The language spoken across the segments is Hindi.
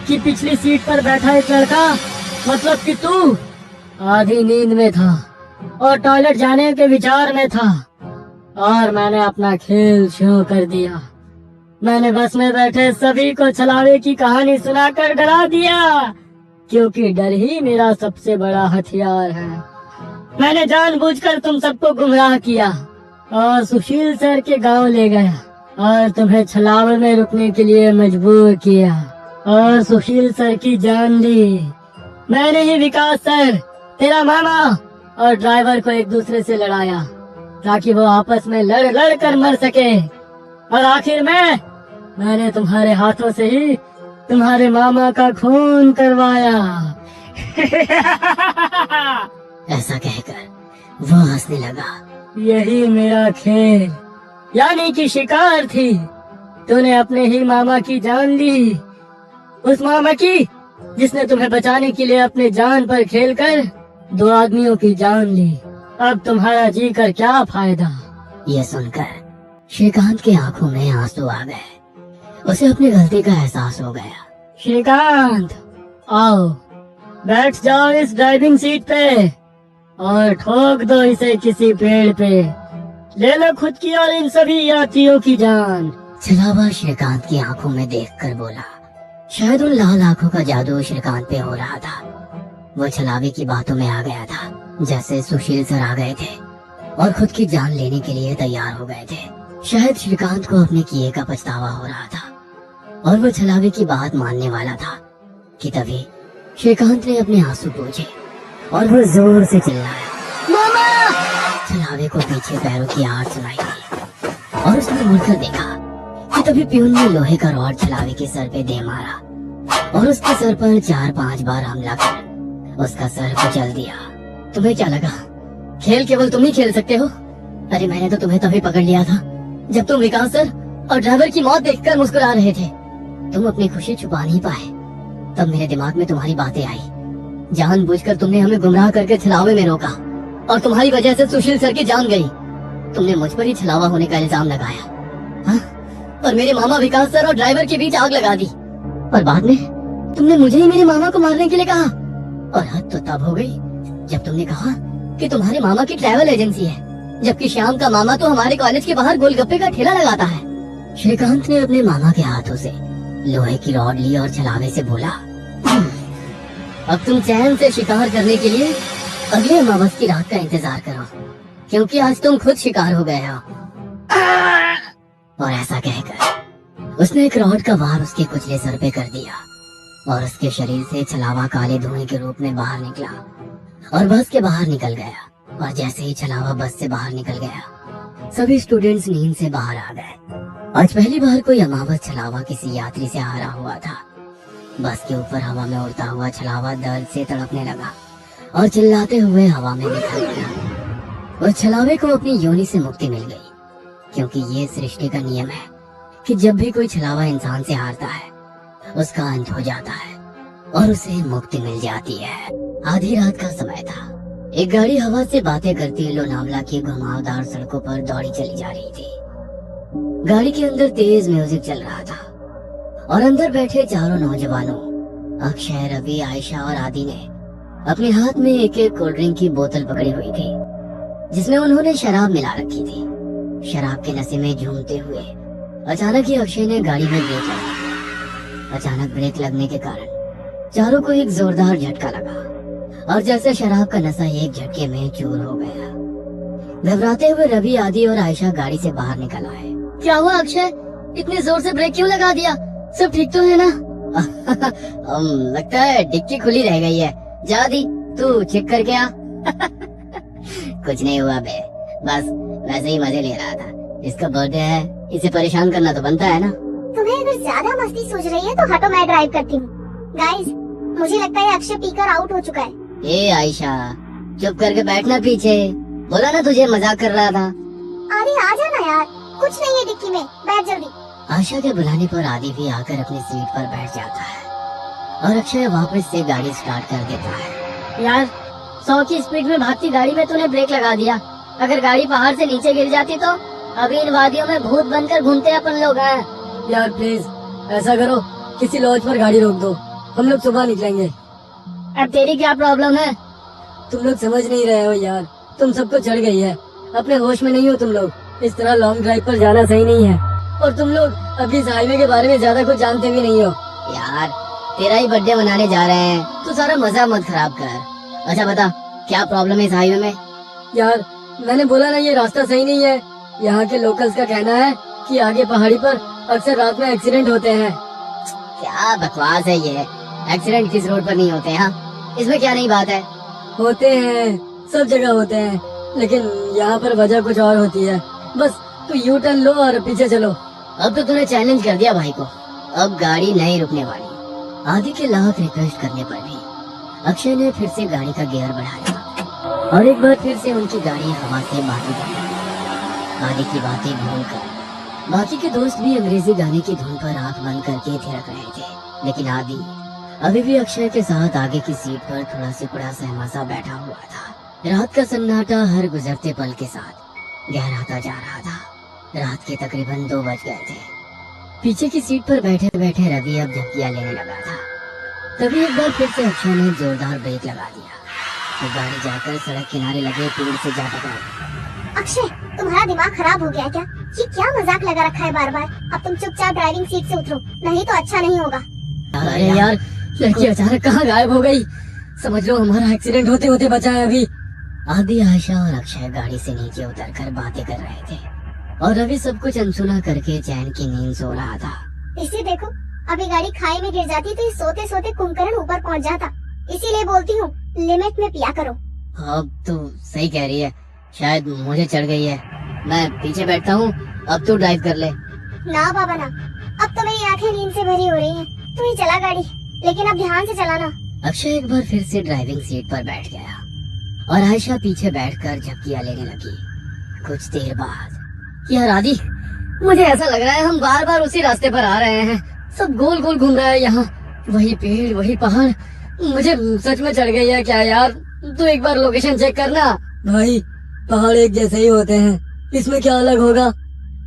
कि पिछली सीट पर बैठा एक लड़का, मतलब कि तू, आधी नींद में था और टॉयलेट जाने के विचार में था, और मैंने अपना खेल शुरू कर दिया। मैंने बस में बैठे सभी को छलावे की कहानी सुनाकर डरा दिया, क्योंकि डर ही मेरा सबसे बड़ा हथियार है। मैंने जानबूझकर तुम सबको गुमराह किया और सुशील सर के गांव ले गया और तुम्हें छलावे में रुकने के लिए मजबूर किया और सुशील सर की जान ली। मैंने ही विकास सर, तेरा मामा और ड्राइवर को एक दूसरे से लड़ाया ताकि वो आपस में लड़ लड़ कर मर सके, और आखिर में मैंने तुम्हारे हाथों से ही तुम्हारे मामा का खून करवाया। ऐसा कहकर वो हंसने लगा। यही मेरा खेल यानी कि शिकार थी। तूने अपने ही मामा की जान ली, उस मामा की जिसने तुम्हें बचाने के लिए अपने जान पर खेलकर 2 आदमियों की जान ली। अब तुम्हारा जी कर क्या फायदा। ये सुनकर श्रीकांत की आंखों में आंसू आ गए। उसे अपनी गलती का एहसास हो गया। श्रीकांत, आओ बैठ जाओ इस ड्राइविंग सीट पे और ठोक दो इसे किसी पेड़ पे। ले लो खुद की और इन सभी यात्रियों की जान। छलावा श्रीकांत की आंखों में देखकर बोला। शायद उन लाल आंखों का जादू श्रीकांत पे हो रहा था। वो छलावे की बातों में आ गया था, जैसे सुशील सर आ गए थे और खुद की जान लेने के लिए तैयार हो गए थे। शायद श्रीकांत को अपने किए का पछतावा हो रहा था और वो छलावे की बात मानने वाला था कि तभी श्रीकांत ने अपने आंसू पोंछे और वो जोर से चिल्लाया, मामा! छलावे को पीछे पैरों की आहट सुनाई दी और उसने मुड़कर देखा कि तभी प्यून ने लोहे का रॉड छलावे के सर पे दे मारा और उसके सर पर 4-5 बार हमला कर उसका सर कुचल दिया। तुम्हें क्या लगा खेल केवल तुम ही खेल सकते हो? अरे मैंने तो तुम्हें तभी पकड़ लिया था जब तुम विकास सर और ड्राइवर की मौत देखकर मुस्कुरा रहे थे। तुम अपनी खुशी छुपा नहीं पाए। तब मेरे दिमाग में तुम्हारी बातें आई। जानबूझकर तुमने हमें गुमराह करके छलावे में रोका और तुम्हारी वजह से सुशील सर की जान गई। तुमने मुझ पर ही छलावा होने का इल्जाम लगाया, हाँ? और मेरे मामा विकास सर और ड्राइवर के बीच आग लगा दी और बाद में तुमने मुझे ही मेरे मामा को मारने के लिए कहा। और हद तो तब हो गई जब तुमने कहा कि तुम्हारे मामा की ट्रैवल एजेंसी है, जबकि श्याम का मामा तो हमारे कॉलेज के बाहर गोलगप्पे का ठेला लगाता है। श्रीकांत ने अपने मामा के हाथों से लोहे की रॉड ली और छलावे से बोला, अब तुम चैन से शिकार करने के लिए अगले अमावस की रात का इंतजार करो, क्योंकि आज तुम खुद शिकार हो गए हो। और ऐसा कहकर उसने एक रॉड का वार उसके कुचले सर पे कर दिया और उसके शरीर से छलावा काले धुएं के रूप में बाहर निकला और बस के बाहर निकल गया। और जैसे ही छलावा बस से बाहर निकल गया, सभी स्टूडेंट्स नींद से बाहर आ गए। आज पहली बार कोई अमावस छलावा किसी यात्री से हारा हुआ था। बस के ऊपर हवा में उड़ता हुआ छलावा दर्द से तड़पने लगा और चिल्लाते हुए हवा में निकल गया। उस छलावे को अपनी योनि से मुक्ति मिल गई, क्योंकि ये सृष्टि का नियम है कि जब भी कोई छलावा इंसान से हारता है, उसका अंत हो जाता है और उसे मुक्ति मिल जाती है। आधी रात का समय था। एक गाड़ी हवा से बातें करती लोनावला की घुमावदार सड़कों पर दौड़ी चली जा रही थी। गाड़ी के अंदर तेज म्यूजिक चल रहा था और अंदर बैठे चारों नौजवानों अक्षय, रवि, आयशा और आदि ने अपने हाथ में एक एक कोल्ड ड्रिंक की बोतल पकड़ी हुई थी, जिसमें उन्होंने शराब मिला रखी थी। शराब के नशे में झूमते हुए अचानक ही अक्षय ने गाड़ी में ब्रेक लगाया। अचानक ब्रेक लगने के कारण चारों को एक जोरदार झटका लगा और जैसे शराब का नशा एक झटके में चूर हो गया। घबराते हुए रवि, आदि और आयशा गाड़ी से बाहर निकल आए। क्या हुआ अक्षय, इतने जोर से ब्रेक क्यों लगा दिया? सब ठीक तो है ना? लगता है डिक्की खुली रह गई है। जा दी, तू चेक करके आ। कुछ नहीं हुआ बे, बस वैसे ही मजे ले रहा था। इसका बर्थडे है, इसे परेशान करना तो बनता है ना। तुम्हें अगर ज्यादा मस्ती सूझ रही है तो हटो, मैं ड्राइव करती हूँ। गाइस, मुझे लगता है अक्षय पीकर आउट हो चुका है। ए आयशा, चुप करके बैठना पीछे। बोला ना तुझे मजाक कर रहा था। अरे आ जाना यार, कुछ नहीं है डिक्की में, बैठ जल्दी। आयशा के बुलाने पर आदि भी आकर अपनी सीट पर बैठ जाता है और अक्षय वापस से गाड़ी स्टार्ट कर देता है। यार 100 की स्पीड में भागती गाड़ी में तूने ब्रेक लगा दिया। अगर गाड़ी पहाड़ से नीचे गिर जाती तो अभी इन वादियों में भूत बनकर घूमते अपन लोग हैं। यार प्लीज ऐसा करो, किसी लॉज पर गाड़ी रोक दो हम लोग सुबह निकलेंगे। अब तेरी क्या प्रॉब्लम है? तुम लोग समझ नहीं रहे हो यार, तुम सबको चढ़ गई है, अपने होश में नहीं हो तुम लोग। इस तरह लॉन्ग ड्राइव पर जाना सही नहीं है, और तुम लोग अभी इस हाईवे के बारे में ज्यादा कुछ जानते भी नहीं हो। यार तेरा ही बर्थडे मनाने जा रहे हैं, तू सारा मजा मत खराब कर। अच्छा बता, क्या प्रॉब्लम है इस हाईवे में? यार मैंने बोला ना, ये रास्ता सही नहीं है। यहाँ के लोकल्स का कहना है कि आगे पहाड़ी पर अक्सर रात में एक्सीडेंट होते हैं। क्या बकवास है ये, एक्सीडेंट किस रोड पर नहीं होते हैं? इसमें क्या नई बात है? होते हैं, सब जगह होते हैं, लेकिन यहाँ पर वजह कुछ और होती है। बस तू यू टर्न लो और पीछे चलो। अब तो तूने चैलेंज कर दिया भाई को, अब गाड़ी नहीं रुकने वाली। आदि के लाख रिक्वेस्ट करने पर भी अक्षय ने फिर से गाड़ी का गियर बढ़ाया और एक बार फिर से उनकी गाड़ी हवा से बाकी बन गई। आदि की बातें भूलकर बाकी के दोस्त भी अंग्रेजी गाने की धुन पर आंख बंद करके थिरक रहे थे, लेकिन आदि अभी भी अक्षय के साथ आगे की सीट पर थोड़ा सिकुड़ा सहमा सा बैठा हुआ था। रात का सन्नाटा हर गुजरते पल के साथ गहराता जा रहा था। रात के तकरीबन 2 बज गए थे। पीछे की सीट पर बैठे बैठे रवि अब झपकियां लेने लगा था। तभी एक बार फिर से अक्षय ने जोरदार ब्रेक लगा दिया तो गाड़ी जाकर सड़क किनारे लगे पेड़ से जा टकराई। अक्षय, तुम्हारा दिमाग खराब हो गया क्या? ये क्या मजाक लगा रखा है बार बार? अब तुम चुपचाप ड्राइविंग सीट से उतरो, नहीं तो अच्छा नहीं होगा। अरे यार, लड़की अचानक कहाँ गायब हो गई? समझ लो हमारा एक्सीडेंट होते होते बचा है अभी। आदि, आयशा और अक्षय गाड़ी से नीचे उतरकर बातें कर रहे थे और रवि सब कुछ अनसुना करके चैन की नींद सो रहा था। इसे देखो, अभी गाड़ी खाई में गिर जाती तो ये सोते सोते कुंभकर्ण ऊपर पहुंच जाता। इसीलिए बोलती हूँ, लिमिट में पिया करो। अब तो सही कह रही है, शायद मुझे चढ़ गई है। मैं पीछे बैठता हूँ, अब तू ड्राइव कर ले। ना बाबा ना, अब तो मेरी आंखें नींद से भरी हो रही हैं। तू ही चला गाड़ी, लेकिन अब ध्यान से चलाना। अक्षय एक बार फिर से ड्राइविंग सीट पर बैठ गया और आयशा पीछे बैठकर झपकियां लेने लगी। कुछ देर बाद, यार आदि, मुझे ऐसा लग रहा है हम बार बार उसी रास्ते पर आ रहे हैं। सब गोल गोल घूम रहा है यहाँ, वही पेड़ वही पहाड़। मुझे सच में चढ़ गई है क्या यार? तू एक बार लोकेशन चेक करना। भाई, पहाड़ एक जैसे ही होते हैं, इसमें क्या अलग होगा?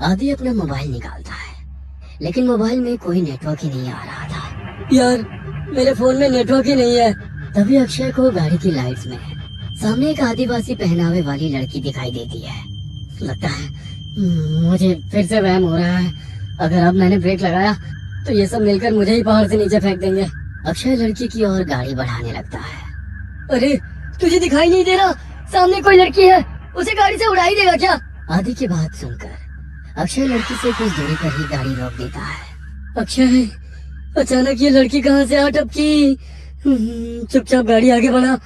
आदि अपना मोबाइल निकालता है, लेकिन मोबाइल में कोई नेटवर्क ही नहीं आ रहा था। यार मेरे फोन में नेटवर्क ही नहीं है। तभी अक्षय को गाड़ी की लाइट्स में सामने एक आदिवासी पहनावे वाली लड़की दिखाई देती है। लगता है मुझे फिर से वहम हो रहा है। अगर अब मैंने ब्रेक लगाया तो ये सब मिलकर मुझे ही पहाड़ से नीचे फेंक देंगे। अक्षय लड़की की ओर गाड़ी बढ़ाने लगता है। अरे तुझे दिखाई नहीं दे रहा? सामने कोई लड़की है, उसे गाड़ी से उड़ा ही देगा क्या? आदि की बात सुनकर अक्षय लड़की से कुछ दूरी पर ही गाड़ी रोक देता है। अक्षय, अचानक ये लड़की कहाँ से आ टपकी? चुपचाप गाड़ी आगे बढ़ा,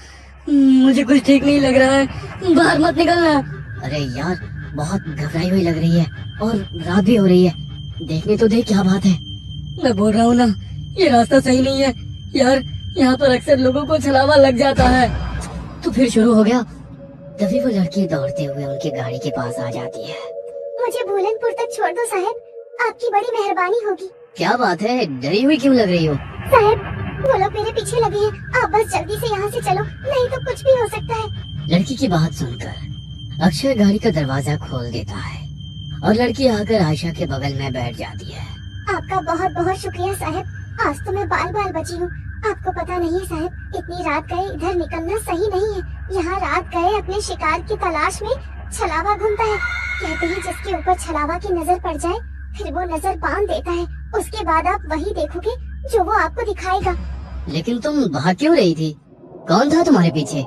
मुझे कुछ ठीक नहीं लग रहा है। बाहर मत निकलना। अरे यार, बहुत घबराई हुई लग रही है और रात भी हो रही है। देखने तो देख, क्या बात है? मैं बोल रहा हूँ ना, ये रास्ता सही नहीं है यार। यहाँ पर अक्सर लोगों को छलावा लग जाता है। तो फिर शुरू हो गया। तभी वो लड़की दौड़ते हुए उनकी गाड़ी के पास आ जाती है। मुझे भूलनपुर तक छोड़ दो साहब, आपकी बड़ी मेहरबानी होगी। क्या बात है, डरी हुई क्यों लग रही हो? साहब, वो लोग मेरे पीछे लगे हैं, आप बस जल्दी से यहाँ से चलो, नहीं तो कुछ भी हो सकता है। लड़की की बात सुनकर अक्षय गाड़ी का दरवाजा खोल देता है और लड़की आकर आयशा के बगल में बैठ जाती है। आपका बहुत बहुत शुक्रिया साहब, आज तो मैं बाल बाल बची हूँ। आपको पता नहीं है साहब, इतनी रात गए इधर निकलना सही नहीं है। यहाँ रात गए अपने शिकार की तलाश में छलावा घूमता है। कहते हैं जिसके ऊपर छलावा की नजर पड़ जाए फिर वो नजर बांध देता है। उसके बाद आप वही देखोगे जो वो आपको दिखाएगा। लेकिन तुम भाग क्यों रही थी? कौन था तुम्हारे पीछे?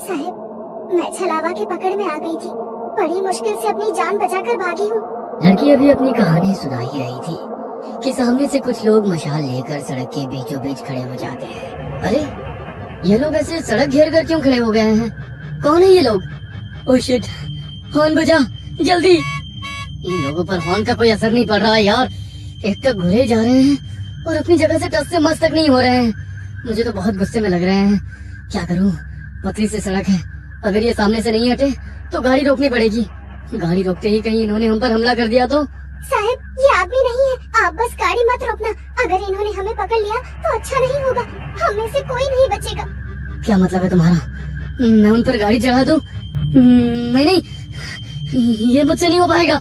साहब, मैं छलावा के पकड़ में आ गई थी, बड़ी मुश्किल से अपनी जान बचाकर भागी हूँ। लड़की अभी अपनी कहानी सुना ही रही थी कि सामने से कुछ लोग मशाल लेकर सड़क के बीचों बीच खड़े हो जाते हैं। अरे, ये लोग ऐसे सड़क घेर कर क्यों खड़े हो गए हैं? कौन है ये लोग? ओह शिट, हॉर्न बजा जल्दी। इन लोगों पर हॉर्न का कोई असर नहीं पड़ रहा है यार। एक तो घुरे जा रहे हैं और अपनी जगह से टस से मस तक नहीं हो रहे हैं। मुझे तो बहुत गुस्से में लग रहे हैं। क्या करूं? पतली सी सड़क है, अगर ये सामने से नहीं हटे तो गाड़ी रोकनी पड़ेगी। गाड़ी रोकते ही कहीं इन्होंने हम पर हमला कर दिया तो? साहब, ये आदमी नहीं है, आप बस गाड़ी मत रोकना। अगर इन्होंने हमें पकड़ लिया तो अच्छा नहीं होगा, हम में से कोई नहीं बचेगा। क्या मतलब है तुम्हारा? मैं उन पर गाड़ी चढ़ा दूं? नहीं, ये मुझसे नहीं हो पाएगा।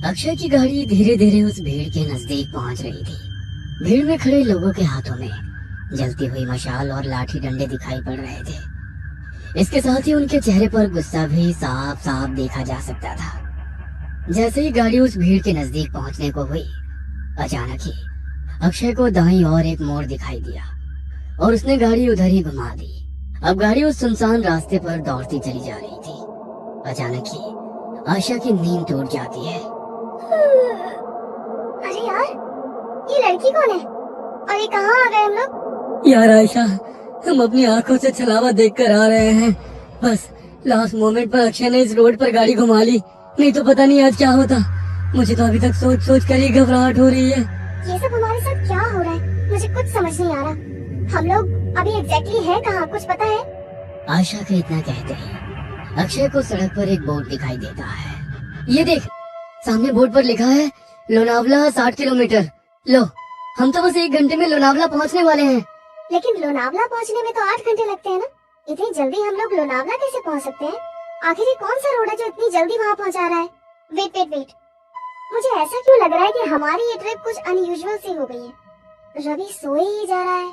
अक्षय की गाड़ी धीरे धीरे उस भीड़ के नजदीक पहुंच रही थी। भीड़ में खड़े लोगों के हाथों में जलती हुई मशाल और लाठी डंडे दिखाई पड़ रहे थे। इसके साथ ही उनके चेहरे पर गुस्सा भी साफ साफ देखा जा सकता था। जैसे ही गाड़ी उस भीड़ के नजदीक पहुंचने को हुई, अचानक ही अक्षय को दाईं ओर एक मोड़ दिखाई दिया और उसने गाड़ी उधर ही घुमा दी। अब गाड़ी उस सुनसान रास्ते पर दौड़ती चली जा रही थी। अचानक ही आयशा की नींद टूट जाती है। अरे यार, ये लड़की कौन है और ये कहाँ आ गए हम लोग? यार आयशा, हम अपनी आंखों से छलावा देखकर आ रहे हैं। बस लास्ट मोमेंट पर अक्षय ने इस रोड पर गाड़ी घुमा ली, नहीं तो पता नहीं आज क्या होता। मुझे तो अभी तक सोच सोच कर ही घबराहट हो रही है। ये सब हमारे साथ क्या हो रहा है, मुझे कुछ समझ नहीं आ रहा। हम लोग अभी एग्जैक्टली है कहाँ, कुछ पता है? आयशा के इतना कहते ही अक्षय को सड़क पर एक बोर्ड दिखाई देता है। ये देख, सामने बोर्ड पर लिखा है लोनावला 60 किलोमीटर। लो, हम तो बस 1 घंटे में लोनावला पहुंचने वाले हैं। लेकिन लोनावला पहुंचने में तो 8 घंटे लगते हैं ना। इतनी जल्दी हम लोग लोनावला कैसे पहुंच सकते हैं? आखिर ये कौन सा रोड है जो इतनी जल्दी वहाँ पहुँचा रहा है? वेट वेट वेट, मुझे ऐसा क्यों लग रहा है कि हमारी ये ट्रिप कुछ अनयूजुअल सी हो गई है। रवि सोए ही जा रहा है,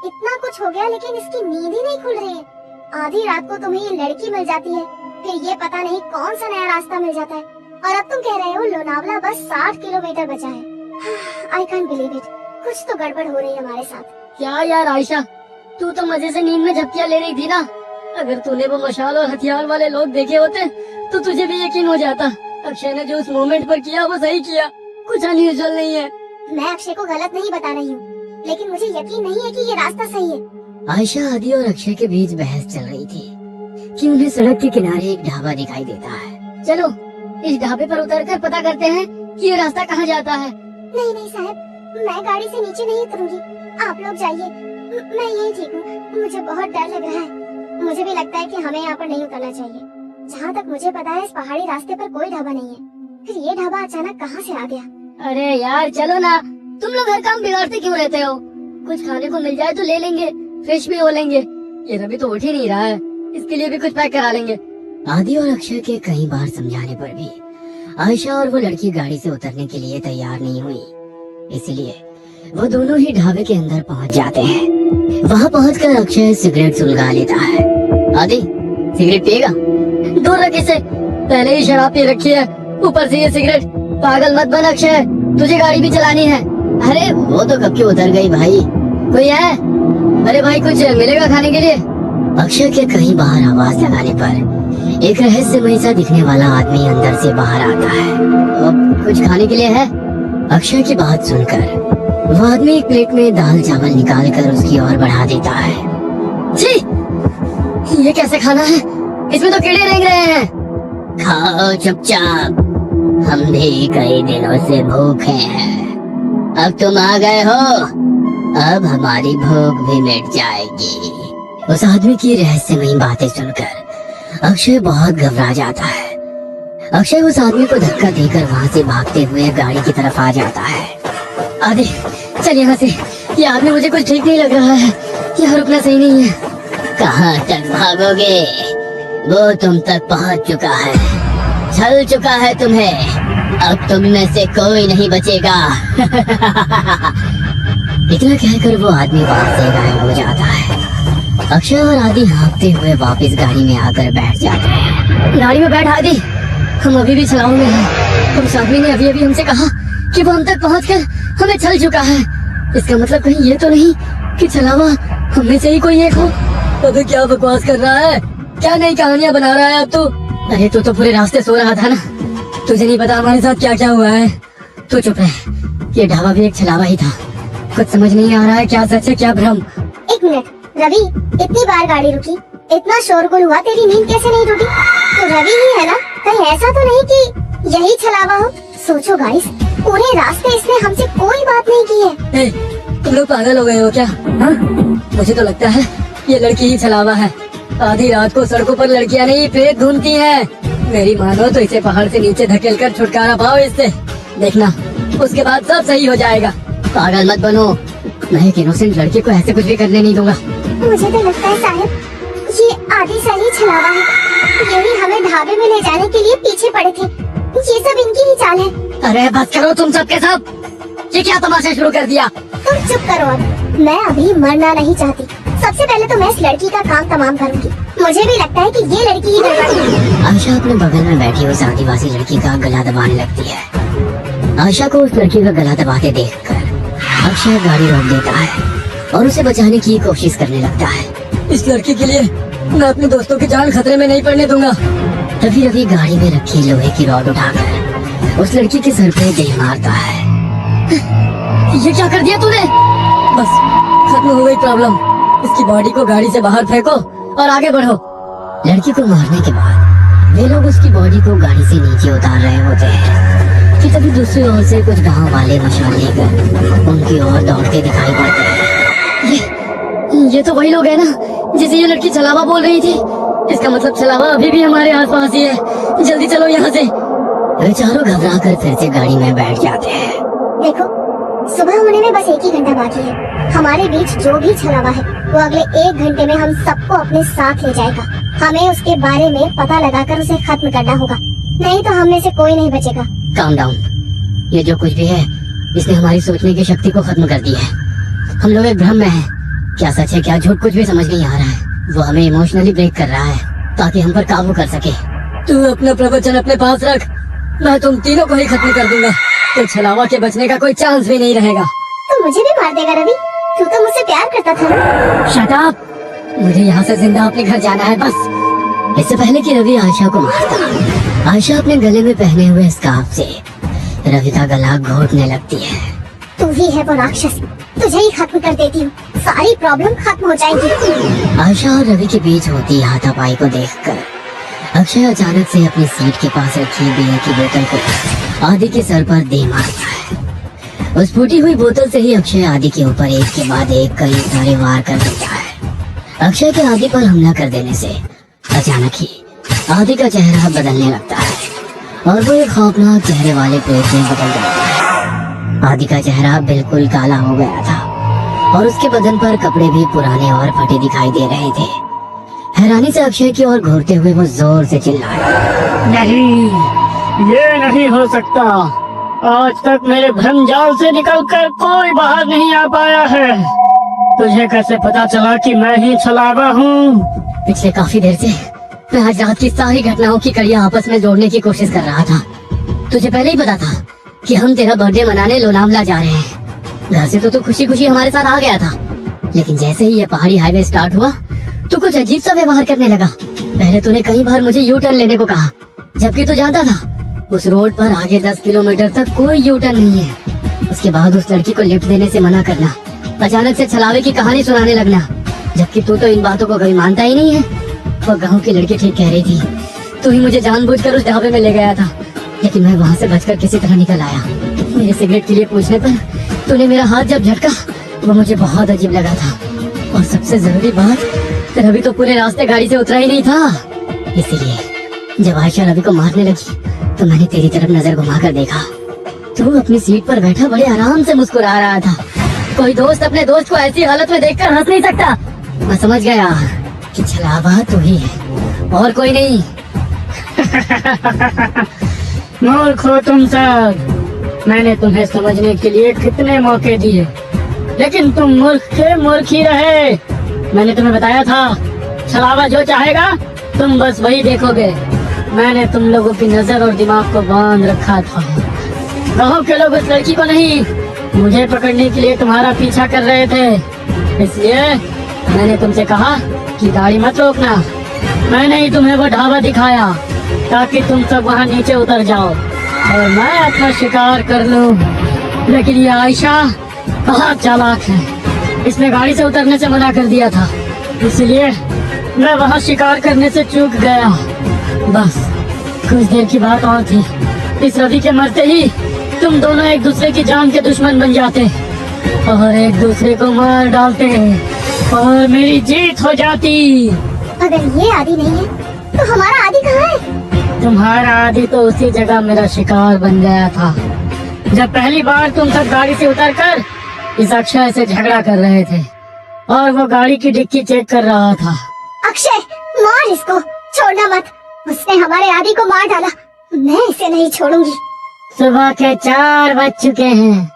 इतना कुछ हो गया लेकिन इसकी नींद ही नहीं खुल रही है। आधी रात को तुम्हें ये लड़की मिल जाती है, फिर ये पता नहीं कौन सा नया रास्ता मिल जाता है, और अब तुम कह रहे हो लोनावला बस 60 किलोमीटर बचा है। आई कांट बिलीव इट, कुछ तो गड़बड़ हो रही है हमारे साथ। क्या यार आयशा, तू तो मजे से नींद में झपकियां ले रही थी ना। अगर तूने वो मशाल और हथियार वाले लोग देखे होते तो तुझे भी यकीन हो जाता। अक्षय ने जो उस मोमेंट पर किया वो सही किया, कुछ अनयूजुअल नहीं है। मैं अक्षय को गलत नहीं बता रही हूँ, लेकिन मुझे यकीन नहीं है कि ये रास्ता सही है। आयशा, आदि और अक्षय के बीच बहस चल रही थी कि उन्हें सड़क के किनारे एक ढाबा दिखाई देता है। चलो इस ढाबे पर उतरकर पता करते हैं कि ये रास्ता कहाँ जाता है। नहीं नहीं साहब, मैं गाड़ी से नीचे नहीं उतरूंगी, आप लोग जाइए, मैं यही ठीक हूँ। मुझे बहुत डर लग रहा है। मुझे भी लगता है कि हमें यहाँ पर नहीं उतरना चाहिए। जहाँ तक मुझे पता है इस पहाड़ी रास्ते पर कोई ढाबा नहीं है, फिर ये ढाबा अचानक कहाँ से आ गया? अरे यार चलो ना, तुम लोग हर काम बिगाड़ते क्यों रहते हो? कुछ खाने को मिल जाए तो ले लेंगे, फ्रेश भी हो लेंगे। ये रवि तो उठ ही नहीं रहा है, इसके लिए भी कुछ पैक करा लेंगे। आदि और अक्षय के कई बार समझाने पर भी आयशा और वो लड़की गाड़ी से उतरने के लिए तैयार नहीं हुई, इसलिए वो दोनों ही ढाबे के अंदर पहुंच जाते हैं। वहाँ पहुंचकर अक्षय सिगरेट सुलगा लेता है। आदि, सिगरेट पिएगा? दूर रख इसे, पहले ही शराब पी रखी है, ऊपर से ये सिगरेट। पागल मत बन अक्षय, तुझे गाड़ी भी चलानी है। अरे वो तो कब की उतर गई भाई। कोई है? अरे भाई कुछ मिलेगा खाने के लिए? अक्षय के कहीं बाहर आवाज लगाने पर एक रहस्यमय सा दिखने वाला आदमी अंदर से बाहर आता है। कुछ खाने के लिए है? अक्षय की बात सुनकर वो आदमी एक प्लेट में दाल चावल निकाल कर उसकी ओर बढ़ा देता है। छी, ये कैसे खाना है? इसमें तो कीड़े रेंग रहे हैं। खाओ चुपचाप, हम भी कई दिनों से भूखे हैं। अब तुम आ गए हो, अब हमारी भूख भी मिट जाएगी। उस आदमी की रहस्यमयी बातें सुनकर अक्षय बहुत घबरा जाता है। अक्षय उस आदमी को धक्का देकर वहाँ से भागते हुए गाड़ी की तरफ आ जाता है। आदि चल यहाँ से, ये आदमी मुझे कुछ ठीक नहीं लग रहा है, यहाँ रुकना सही नहीं है। कहाँ तक भागोगे? वो तुम तक पहुँच चुका है, छल चुका है तुम्हें, अब तुम में से कोई नहीं बचेगा। इतना कहकर वो आदमी वहाँ से गायब हो जाता है। अक्षय और आदि हाँफते हुए वापस गाड़ी में आकर बैठ जाते हैं। गाड़ी में बैठ आदि, हम अभी भी छलाऊ में हैं। उस आदमी ने अभी अभी हमसे कहा कि वो हम तक पहुंचकर हमें छल चुका है। इसका मतलब कहीं ये तो नहीं कि छलावा हम में से ही कोई एक हो? अबे क्या बकवास कर रहा है, क्या नई कहानियां बना रहा है अब तू? अरे तू पूरे रास्ते सो रहा था ना, तुझे नहीं पता हमारे साथ क्या क्या हुआ है। तू चुप रह, ये ढाबा भी एक छलावा ही था। कुछ समझ नहीं आ रहा है क्या सच है क्या भ्रम। एक मिनट रवि, इतनी बार गाड़ी रुकी, इतना शोरगुल हुआ, तेरी नींद कैसे नहीं टूटी? तो रवि ही है ना? कहीं ऐसा तो नहीं कि यही छलावा हो? सोचो गाइस, पूरे रास्ते इसने हमसे कोई बात नहीं की है। तुम लोग पागल हो गए हो क्या? हाँ? मुझे तो लगता है ये लड़की ही छलावा है। आधी रात को सड़कों पर लड़कियां नहीं प्रेत ढूंढती हैं। मेरी मानो तो इसे पहाड़ से नीचे धकेल कर छुटकारा पाओ इससे, देखना उसके बाद सब सही हो जाएगा। पागल मत बनो, मैं एक इनोसेंट लड़की को ऐसे कुछ भी करने नहीं दूंगा। मुझे तो लगता है साहब ये आदि सही छलावा है, यही हमें ढाबे में ले जाने के लिए पीछे पड़े थे। ये सब इनकी ही चाल है। अरे बस करो तुम सबके सब, ये क्या तमाशा शुरू कर दिया? तुम चुप करो अब। मैं अभी मरना नहीं चाहती। सबसे पहले तो मैं इस लड़की का काम तमाम करूंगी। मुझे भी लगता है कि ये लड़की ही गड़बड़ है। आयशा अपने बगल में बैठी उस आदिवासी लड़की का गला दबाने लगती है। आयशा को उस लड़की का गला दबाते देखकर अक्षय गाड़ी रोक देता है और उसे बचाने की कोशिश करने लगता है। इस लड़की के लिए मैं अपने दोस्तों की जान खतरे में नहीं पड़ने दूंगा। तभी रवि गाड़ी में रखी लोहे की रॉड उठाकर उस लड़की के सर पे दे मारता है। ये क्या कर दिया तूने? बस खत्म हो गई प्रॉब्लम। इसकी बॉडी को गाड़ी से बाहर फेंको और आगे बढ़ो। लड़की को मारने के बाद वे लोग उसकी बॉडी को गाड़ी से नीचे उतार रहे होते हैं कि तभी दूसरी ओर से कुछ गांव वाले मशाल लेकर उनकी ओर दौड़ते दिखाई पड़ते हैं। ये तो वही लोग हैं ना जिसे ये लड़की छलावा बोल रही थी। इसका मतलब छलावा अभी भी हमारे आसपास ही है। जल्दी चलो यहाँ से। वे चारों घबरा कर फिर से गाड़ी में बैठ जाते हैं। देखो, सुबह होने में बस एक ही घंटा बाकी है। हमारे बीच जो भी छलावा है वो अगले 1 घंटे में हम सबको अपने साथ ले जाएगा। हमें उसके बारे में पता लगाकर उसे खत्म करना होगा, नहीं तो हम में से कोई नहीं बचेगा। Calm down. ये जो कुछ भी है इसने हमारी सोचने की शक्ति को खत्म कर दी है। हम लोग एक भ्रम में हैं। क्या सच है क्या झूठ कुछ भी समझ नहीं आ रहा है। वो हमें इमोशनली ब्रेक कर रहा है ताकि हम पर काबू कर सके। तू अपना प्रवचन अपने पास रख। मैं तुम तीनों को ही खत्म कर दूंगा। तो छलावा के बचने का कोई चांस भी नहीं रहेगा। तो मुझे भी मार देगा रवि? तू तो मुझसे प्यार करता था ना। Shut up. मुझे यहाँ से जिंदा अपने घर जाना है बस। इससे पहले कि रवि आयशा को मारता, आयशा अपने गले में पहने हुए स्कार्फ से रवि का गला घोटने लगती है। तू ही है वो राक्षस। तुझे ही खत्म कर देती हूँ। सारी प्रॉब्लम खत्म हो जाएगी। आयशा और रवि के बीच होती हाथापाई को देखकर अक्षय अचानक से अपनी सीट के पास रखी बियर की बोतल को आदि के सर पर दे मारता है। उस फूटी हुई बोतल से ही अक्षय आदि के ऊपर एक के बाद एक कई सारे वार कर देता है। अक्षय के आदि पर हमला कर देने से अचानक ही आदि का चेहरा बदलने लगता है और वो एक खौफनाक चेहरे वाले पेट में बदल जाता है। आदि का चेहरा बिल्कुल काला हो गया था और उसके बदन पर कपड़े भी पुराने और फटे दिखाई दे रहे थे। हैरानी से अक्षय की ओर घूरते हुए वो जोर से चिल्लाया, नहीं, ये नहीं हो सकता। आज तक मेरे भ्रम जाल से निकलकर कोई बाहर नहीं आ पाया है। तुझे कैसे पता चला कि मैं ही छलावा हूँ? पिछले काफी देर से मैं आज रात की सारी घटनाओं की कड़ियाँ आपस में जोड़ने की कोशिश कर रहा था। तुझे पहले ही पता था कि हम तेरा बर्थडे मनाने लोनावला जा रहे हैं। घर से तो तू खुशी खुशी हमारे साथ आ गया था, लेकिन जैसे ही ये पहाड़ी हाईवे स्टार्ट हुआ तू कुछ अजीब सा व्यवहार करने लगा। पहले तूने कई बार मुझे यू टर्न लेने को कहा, जबकि तू जानता था उस रोड पर आगे 10 किलोमीटर तक कोई यू टर्न नहीं है। उसके बाद उस लड़की को लिफ्ट देने से मना करना, अचानक से छलावे की कहानी सुनाने लगना, जबकि तू तो इन बातों को कभी मानता ही नहीं है। वो गाँव की लड़की ठीक कह रही थी। तू ही मुझे जानबूझकर उस ढाबे में ले गया था, लेकिन मैं वहाँ से बचकर किसी तरह निकल आया। मेरे सिगरेट के लिए पूछने पर तूने मेरा हाथ जब झटका वो मुझे बहुत अजीब लगा था। और सबसे जरूरी बात, रवि तो पूरे रास्ते गाड़ी से उतरा ही नहीं था। इसीलिए जब आयशा रवि को मारने लगी तो मैंने तेरी तरफ नजर घुमाकर देखा। तू अपनी सीट पर बैठा बड़े आराम से मुस्कुरा रहा था। कोई दोस्त अपने दोस्त को ऐसी हालत में देखकर हंस नहीं सकता। मैं समझ गया कि छलावा तू ही है और कोई नहीं। मूर्ख हो तुम सब। मैंने तुम्हें समझने के लिए कितने मौके दिए, लेकिन तुम मूर्ख के मूर्ख ही रहे। मैंने तुम्हें बताया था छलावा जो चाहेगा तुम बस वही देखोगे। मैंने तुम लोगों की नजर और दिमाग को बांध रखा था। गाँव के लोग उस लड़की को नहीं, मुझे पकड़ने के लिए तुम्हारा पीछा कर रहे थे। इसलिए मैंने तुमसे कहा कि गाड़ी मत रोकना। मैंने ही तुम्हें वो ढाबा दिखाया ताकि तुम सब वहाँ नीचे उतर जाओ और मैं अपना शिकार कर लूं। लेकिन ये आयशा बहुत चालाक है। इसने गाड़ी से उतरने से मना कर दिया था, इसलिए मैं वहाँ शिकार करने से चूक गया। बस कुछ देर की बात और थी। इस रवि के मरते ही तुम दोनों एक दूसरे की जान के दुश्मन बन जाते और एक दूसरे को मार डालते और मेरी जीत हो जाती। अगर ये आदि नहीं है तो हमारा आदि कहाँ है? तुम्हारा आदि तो उसी जगह मेरा शिकार बन गया था जब पहली बार तुम सब गाड़ी से उतरकर इस अक्षय से झगड़ा कर रहे थे और वो गाड़ी की डिक्की चेक कर रहा था। अक्षय, मार इसको, छोड़ना मत। उसने हमारे आदि को मार डाला, मैं इसे नहीं छोड़ूंगी। सुबह के 4 बज चुके हैं।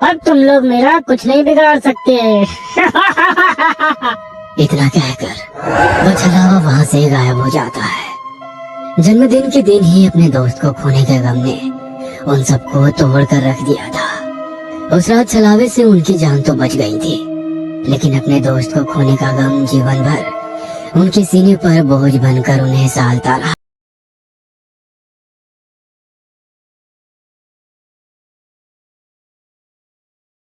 अब तुम लोग मेरा कुछ नहीं बिगाड़ सकते। इतना कहकर वो छलावा वहाँ से गायब हो जाता है। जन्मदिन के दिन ही अपने दोस्त को खोने के गम ने उन सबको तोड़ कर रख दिया था। उस रात छलावे से उनकी जान तो बच गई थी, लेकिन अपने दोस्त को खोने का गम जीवन भर उनके सीने पर बोझ बनकर उन्हें सालता रहा।